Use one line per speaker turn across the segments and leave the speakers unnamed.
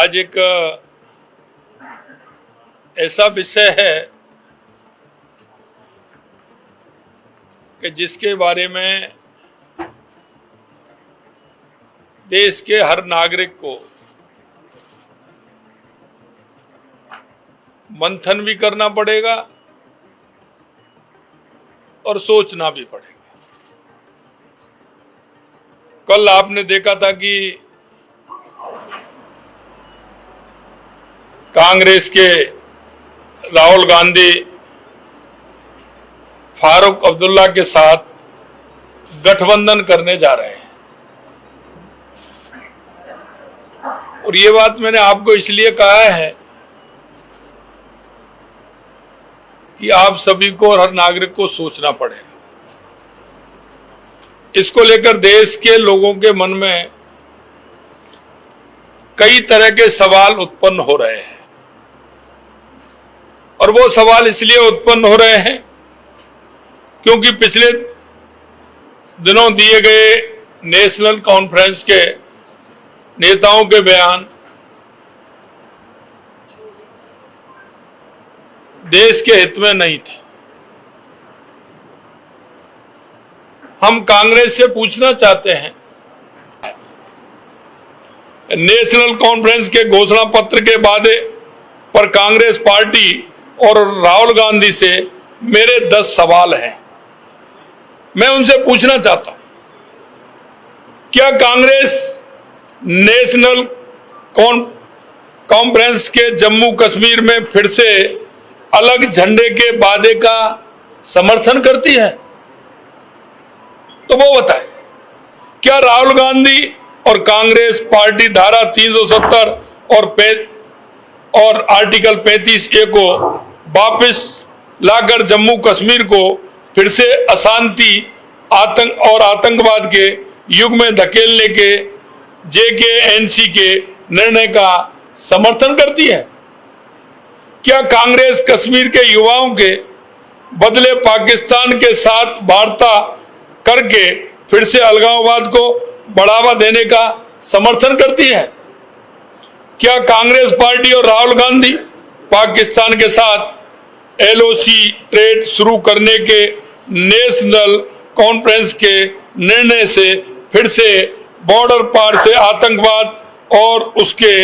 आज एक ऐसा विषय है कि जिसके बारे में देश के हर नागरिक को मंथन भी करना पड़ेगा और सोचना भी पड़ेगा। कल आपने देखा था कि कांग्रेस के राहुल गांधी फारूक अब्दुल्ला के साथ गठबंधन करने जा रहे हैं। और ये बात मैंने आपको इसलिए कहा है कि आप सभी को और हर नागरिक को सोचना पड़ेगा। इसको लेकर देश के लोगों के मन में कई तरह के सवाल उत्पन्न हो रहे हैं और वो सवाल इसलिए उत्पन्न हो रहे हैं क्योंकि पिछले दिनों दिए गए नेशनल कॉन्फ्रेंस के नेताओं के बयान देश के हित में नहीं थे। हम कांग्रेस से पूछना चाहते हैं, नेशनल कॉन्फ्रेंस के घोषणा पत्र के वादे पर कांग्रेस पार्टी और राहुल गांधी से मेरे 10 सवाल हैं। मैं उनसे पूछना चाहता हूं, क्या कांग्रेस नेशनल कॉन्फ्रेंस के जम्मू कश्मीर में फिर से अलग झंडे के वादे का समर्थन करती है? तो वो बताए, क्या राहुल गांधी और कांग्रेस पार्टी धारा 370 और आर्टिकल 35A को वापस लाकर जम्मू कश्मीर को फिर से अशांति, आतंक और आतंकवाद के युग में धकेलने के JK&C के निर्णय का समर्थन करती है? क्या कांग्रेस कश्मीर के युवाओं के बदले पाकिस्तान के साथ वार्ता करके फिर से अलगाववाद को बढ़ावा देने का समर्थन करती है? क्या कांग्रेस पार्टी और राहुल गांधी पाकिस्तान के साथ LOC ट्रेड शुरू करने के नेशनल कॉन्फ्रेंस के निर्णय से फिर से बॉर्डर पार से आतंकवाद और उसके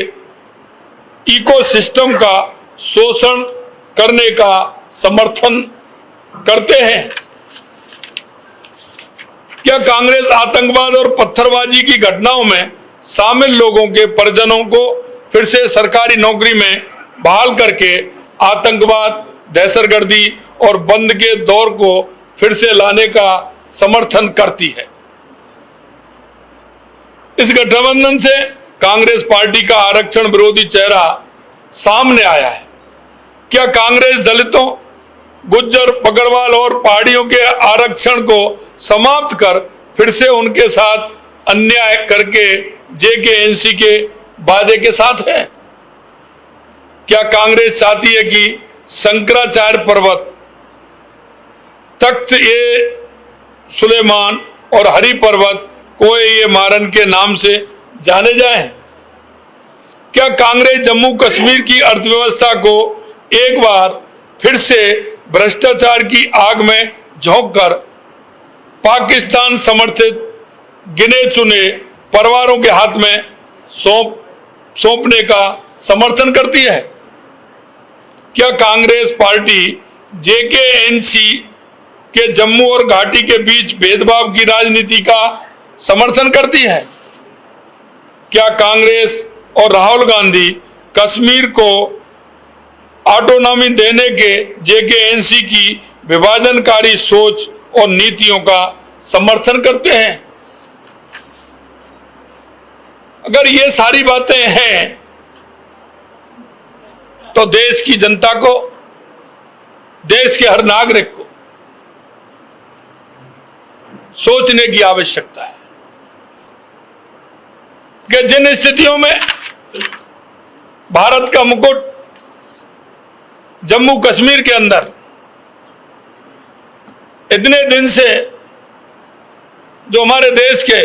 इकोसिस्टम का शोषण करने का समर्थन करते हैं? क्या कांग्रेस आतंकवाद और पत्थरबाजी की घटनाओं में शामिल लोगों के परिजनों को फिर से सरकारी नौकरी में बहाल करके आतंकवाद, दहशतगर्दी और बंद के दौर को फिर से लाने का समर्थन करती है? इस गठबंधन से कांग्रेस पार्टी का आरक्षण विरोधी चेहरा सामने आया है। क्या कांग्रेस दलितों, गुज्जर, बकरवाल और पहाड़ियों के आरक्षण को समाप्त कर फिर से उनके साथ अन्याय करके JK&C के वादे के साथ है? क्या कांग्रेस चाहती है कि शंकराचार्य पर्वत, तख्त-ए-सुलेमान और हरि पर्वत कोए-ए-मारन के नाम से जाने जाएं? क्या कांग्रेस जम्मू कश्मीर की अर्थव्यवस्था को एक बार फिर से भ्रष्टाचार की आग में झोंककर पाकिस्तान समर्थित गिने चुने परिवारों के हाथ में सौंपने का समर्थन करती है? क्या कांग्रेस पार्टी JK&C के जम्मू और घाटी के बीच भेदभाव की राजनीति का समर्थन करती है? क्या कांग्रेस और राहुल गांधी कश्मीर को ऑटोनॉमी देने के JK&C की विभाजनकारी सोच और नीतियों का समर्थन करते हैं? अगर ये सारी बातें हैं तो देश की जनता को, देश के हर नागरिक को सोचने की आवश्यकता है कि जिन स्थितियों में भारत का मुकुट जम्मू कश्मीर के अंदर इतने दिन से जो हमारे देश के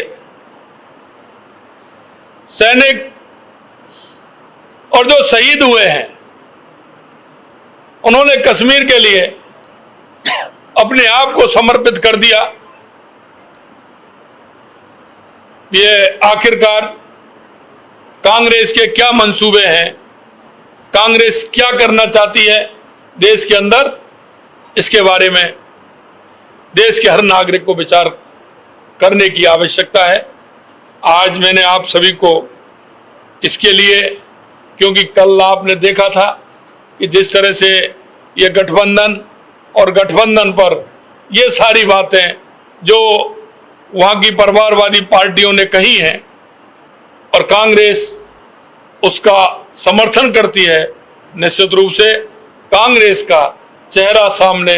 सैनिक और जो शहीद हुए हैं, उन्होंने कश्मीर के लिए अपने आप को समर्पित कर दिया। ये आखिरकार कांग्रेस के क्या मंसूबे हैं, कांग्रेस क्या करना चाहती है देश के अंदर, इसके बारे में देश के हर नागरिक को विचार करने की आवश्यकता है। आज मैंने आप सभी को इसके लिए, क्योंकि कल आपने देखा था कि जिस तरह से ये गठबंधन और गठबंधन पर ये सारी बातें जो वहाँ की परिवारवादी पार्टियों ने कही हैं और कांग्रेस उसका समर्थन करती है, निश्चित रूप से कांग्रेस का चेहरा सामने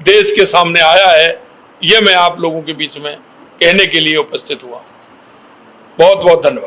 देश के सामने आया है। ये मैं आप लोगों के बीच में कहने के लिए उपस्थित हुआ। बहुत बहुत धन्यवाद।